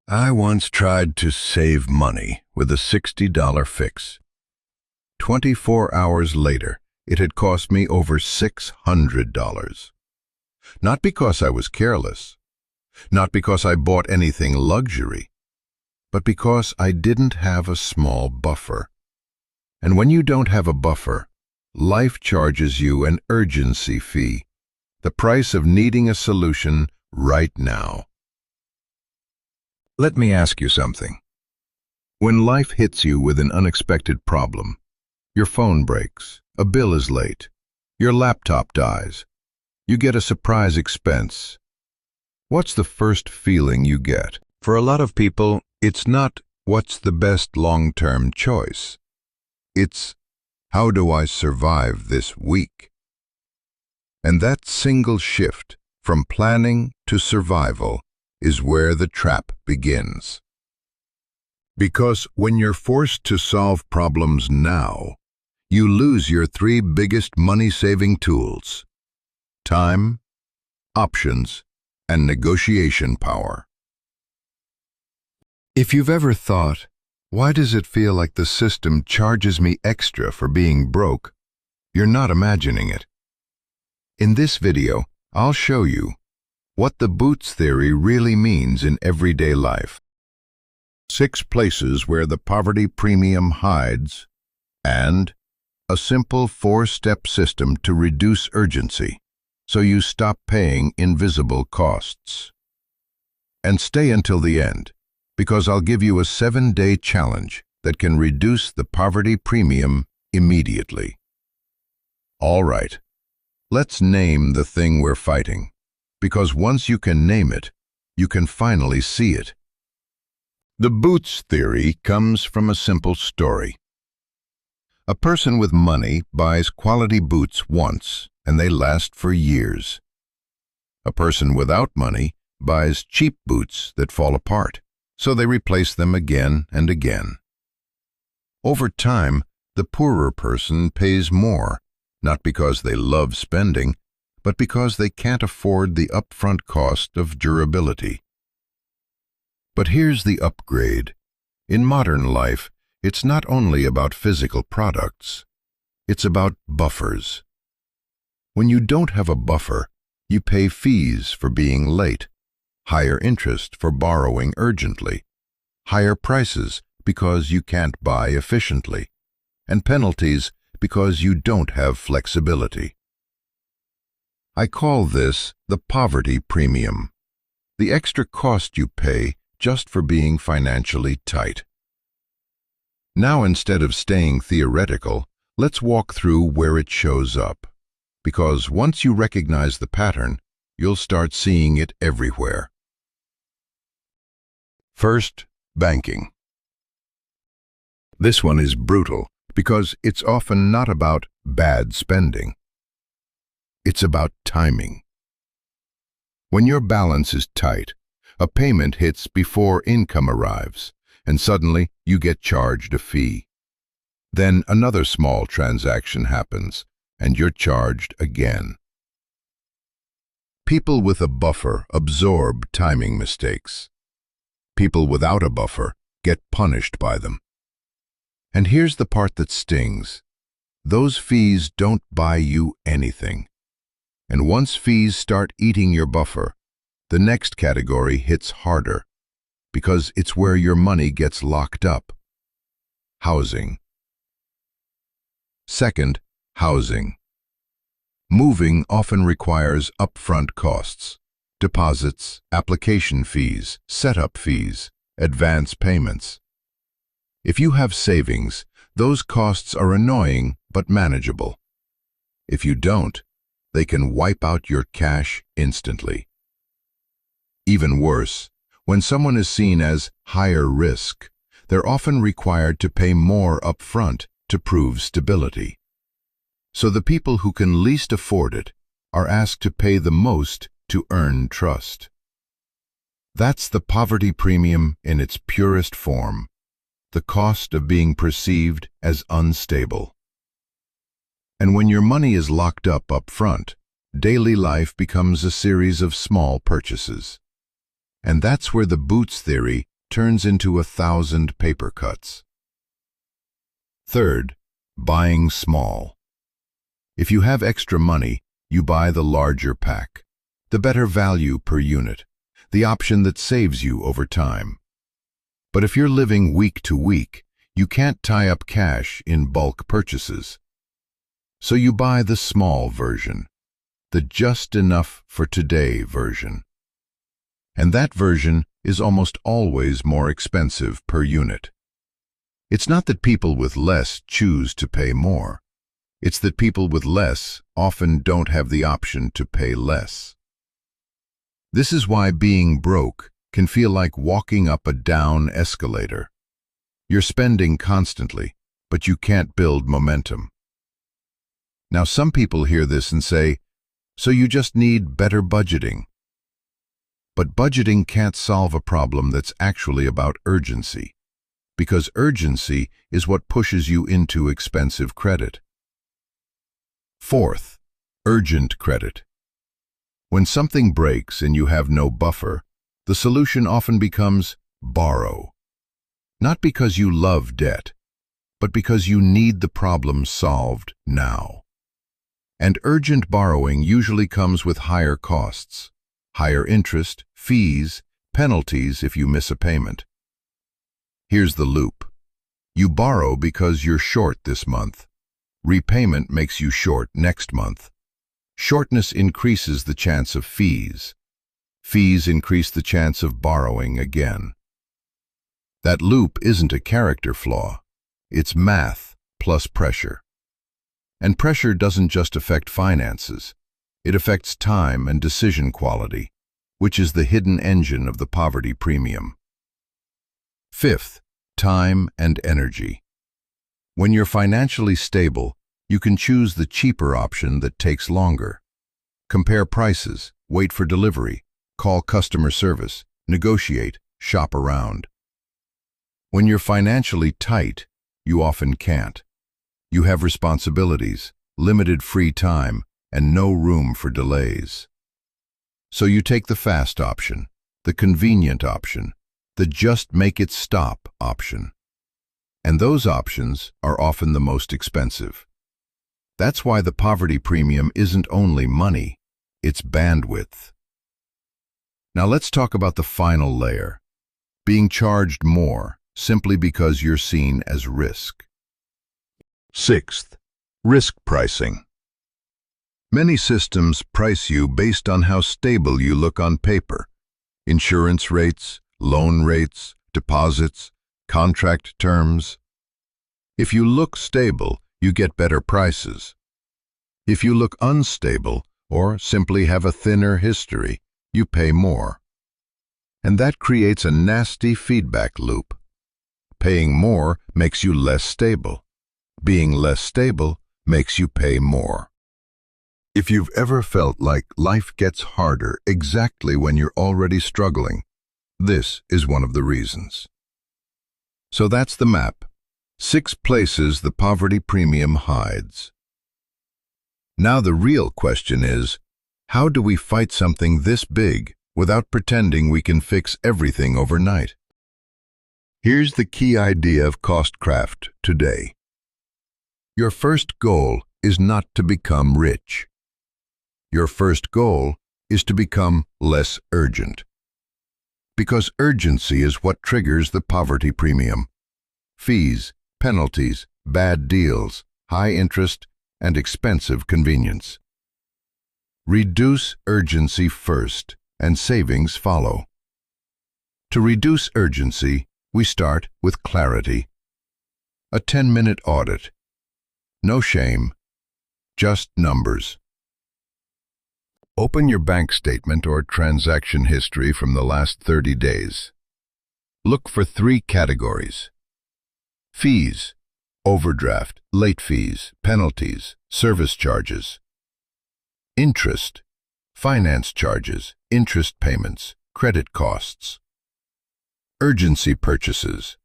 I once tried to save money with a $60 fix. 24 hours later, it had cost me over $600. Not because I was careless, not because I bought anything luxury, but because I didn't have a small buffer. And when you don't have a buffer, life charges you an urgency fee, the price of needing a solution right now. Let me ask you something. When life hits you with an unexpected problem, your phone breaks, a bill is late, your laptop dies, you get a surprise expense, what's the first feeling you get? For a lot of people, it's not what's the best long-term choice. It's how do I survive this week? And that single shift from planning to survival is where the trap begins. Because when you're forced to solve problems now, you lose your three biggest money-saving tools: time, options, and negotiation power. If you've ever thought, why does it feel like the system charges me extra for being broke, you're not imagining it. In this video, I'll show you what the boots theory really means in everyday life. 6 places where the poverty premium hides, and a simple 4-step system to reduce urgency, so you stop paying invisible costs. And stay until the end, because I'll give you a 7-day challenge that can reduce the poverty premium immediately. All right, let's name the thing we're fighting, because once you can name it, you can finally see it. The boots theory comes from a simple story. A person with money buys quality boots once, and they last for years. A person without money buys cheap boots that fall apart, so they replace them again and again. Over time, the poorer person pays more, not because they love spending, but because they can't afford the upfront cost of durability. But here's the upgrade. In modern life, it's not only about physical products. It's about buffers. When you don't have a buffer, you pay fees for being late, higher interest for borrowing urgently, higher prices because you can't buy efficiently, and penalties because you don't have flexibility. I call this the poverty premium, the extra cost you pay just for being financially tight. Now, instead of staying theoretical, let's walk through where it shows up, because once you recognize the pattern, you'll start seeing it everywhere. First, banking. This one is brutal because it's often not about bad spending. It's about timing. When your balance is tight, a payment hits before income arrives, and suddenly you get charged a fee. Then another small transaction happens, and you're charged again. People with a buffer absorb timing mistakes. People without a buffer get punished by them. And here's the part that stings. Those fees don't buy you anything. And once fees start eating your buffer, the next category hits harder, because it's where your money gets locked up. Housing. Second, housing. Moving often requires upfront costs, deposits, application fees, setup fees, advance payments. If you have savings, those costs are annoying but manageable. If you don't, they can wipe out your cash instantly. Even worse, when someone is seen as higher risk, they're often required to pay more upfront to prove stability. So the people who can least afford it are asked to pay the most to earn trust. That's the poverty premium in its purest form, the cost of being perceived as unstable. And when your money is locked up front, daily life becomes a series of small purchases. And that's where the boots theory turns into 1,000 paper cuts. Third, buying small. If you have extra money, you buy the larger pack, the better value per unit, the option that saves you over time. But if you're living week to week, you can't tie up cash in bulk purchases. So you buy the small version, the just enough for today version. And that version is almost always more expensive per unit. It's not that people with less choose to pay more. It's that people with less often don't have the option to pay less. This is why being broke can feel like walking up a down escalator. You're spending constantly, but you can't build momentum. Now, some people hear this and say, so you just need better budgeting. But budgeting can't solve a problem that's actually about urgency, because urgency is what pushes you into expensive credit. Fourth, urgent credit. When something breaks and you have no buffer, the solution often becomes borrow. Not because you love debt, but because you need the problem solved now. And urgent borrowing usually comes with higher costs, higher interest, fees, penalties if you miss a payment. Here's the loop. You borrow because you're short this month. Repayment makes you short next month. Shortness increases the chance of fees. Fees increase the chance of borrowing again. That loop isn't a character flaw. It's math plus pressure. And pressure doesn't just affect finances. It affects time and decision quality, which is the hidden engine of the poverty premium. Fifth, time and energy. When you're financially stable, you can choose the cheaper option that takes longer. Compare prices, wait for delivery, call customer service, negotiate, shop around. When you're financially tight, you often can't. You have responsibilities, limited free time, and no room for delays. So you take the fast option, the convenient option, the just make it stop option. And those options are often the most expensive. That's why the poverty premium isn't only money, it's bandwidth. Now let's talk about the final layer, being charged more simply because you're seen as risk. Sixth, risk pricing. Many systems price you based on how stable you look on paper. Insurance rates, loan rates, deposits, contract terms. If you look stable, you get better prices. If you look unstable or simply have a thinner history, you pay more. And that creates a nasty feedback loop. Paying more makes you less stable. Being less stable makes you pay more. If you've ever felt like life gets harder exactly when you're already struggling, this is one of the reasons. So that's the map. 6 places the poverty premium hides. Now the real question is, how do we fight something this big without pretending we can fix everything overnight? Here's the key idea of Costcraft today. Your first goal is not to become rich. Your first goal is to become less urgent. Because urgency is what triggers the poverty premium. Fees, penalties, bad deals, high interest, and expensive convenience. Reduce urgency first, and savings follow. To reduce urgency, we start with clarity. A 10-minute audit. No shame, just numbers. Open your bank statement or transaction history from the last 30 days. Look for 3 categories. Fees, overdraft, late fees, penalties, service charges. Interest, finance charges, interest payments, credit costs. Urgency purchases,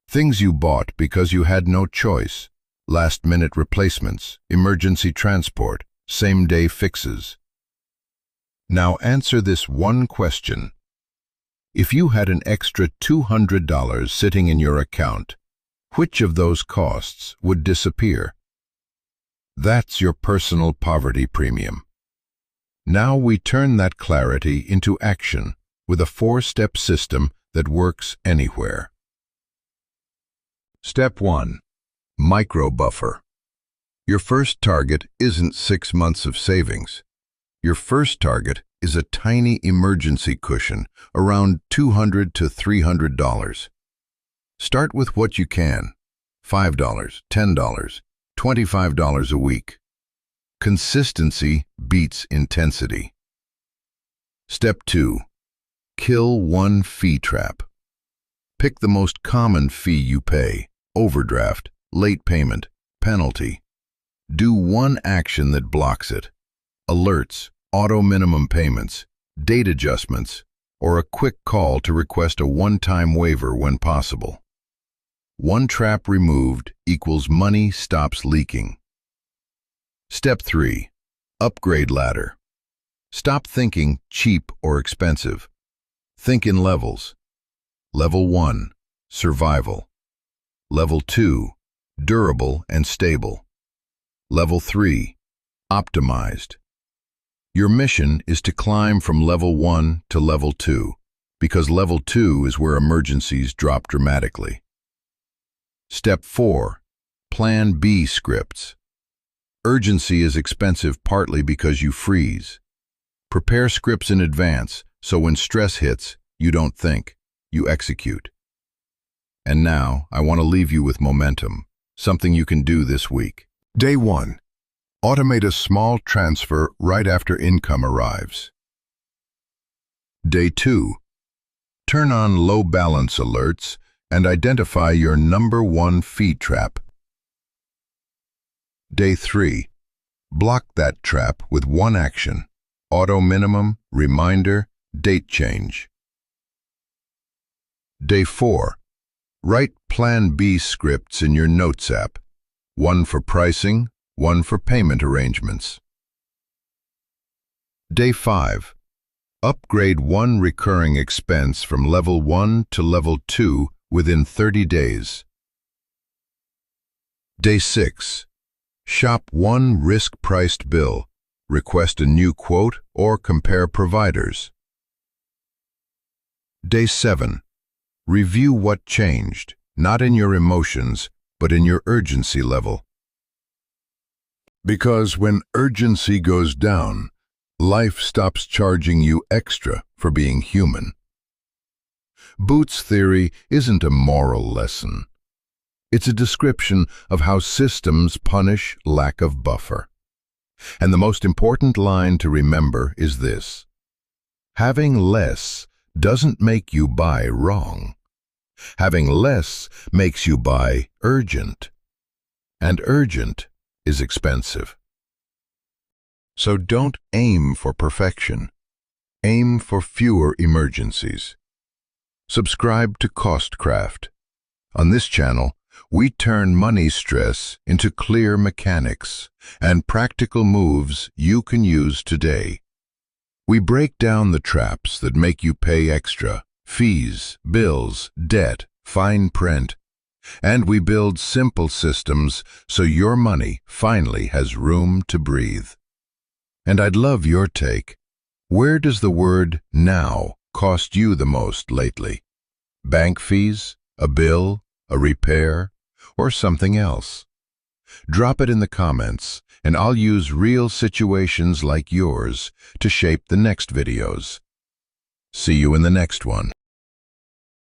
things you bought because you had no choice, last-minute replacements, emergency transport, same-day fixes. Now answer this one question. If you had an extra $200 sitting in your account, which of those costs would disappear? That's your personal poverty premium. Now we turn that clarity into action with a 4-step system that works anywhere. Step 1. Micro buffer. Your first target isn't 6 months of savings. Your first target is a tiny emergency cushion around $200 to $300. Start with what you can: $5, $10, $25 a week. Consistency beats intensity. Step 2. Kill one fee trap. Pick the most common fee you pay: overdraft, late payment, penalty. Do one action that blocks it: alerts, auto minimum payments, date adjustments, or a quick call to request a one-time waiver when possible. One trap removed equals money stops leaking. Step 3. Upgrade ladder. Stop thinking cheap or expensive. Think in levels. Level 1, survival. Level 2, durable and stable. Level 3, optimized. Your mission is to climb from level 1 to level 2, because level 2 is where emergencies drop dramatically. Step 4. Plan B scripts. Urgency is expensive partly because you freeze. Prepare scripts in advance so when stress hits, you don't think, you execute. And now, I want to leave you with momentum, something you can do this week. Day 1. Automate a small transfer right after income arrives. Day 2. Turn on low balance alerts and identify your number 1 fee trap. Day 3. Block that trap with one action: auto minimum, reminder, date change. Day 4. Write Plan B scripts in your Notes app, one for pricing, one for payment arrangements. Day 5. Upgrade one recurring expense from level 1 to level 2 within 30 days. Day 6. Shop one risk-priced bill, request a new quote, or compare providers. Day 7. Review what changed, not in your emotions, but in your urgency level. Because when urgency goes down, life stops charging you extra for being human. Boots theory isn't a moral lesson. It's a description of how systems punish lack of buffer. And the most important line to remember is this: having less doesn't make you buy wrong. Having less makes you buy urgent. And urgent is expensive. So don't aim for perfection. Aim for fewer emergencies. Subscribe to CostCraft. On this channel, we turn money stress into clear mechanics and practical moves you can use today. We break down the traps that make you pay extra: fees, bills, debt, fine print. And we build simple systems so your money finally has room to breathe. And I'd love your take. Where does the word now cost you the most lately? Bank fees, a bill, a repair, or something else? Drop it in the comments, and I'll use real situations like yours to shape the next videos. See you in the next one.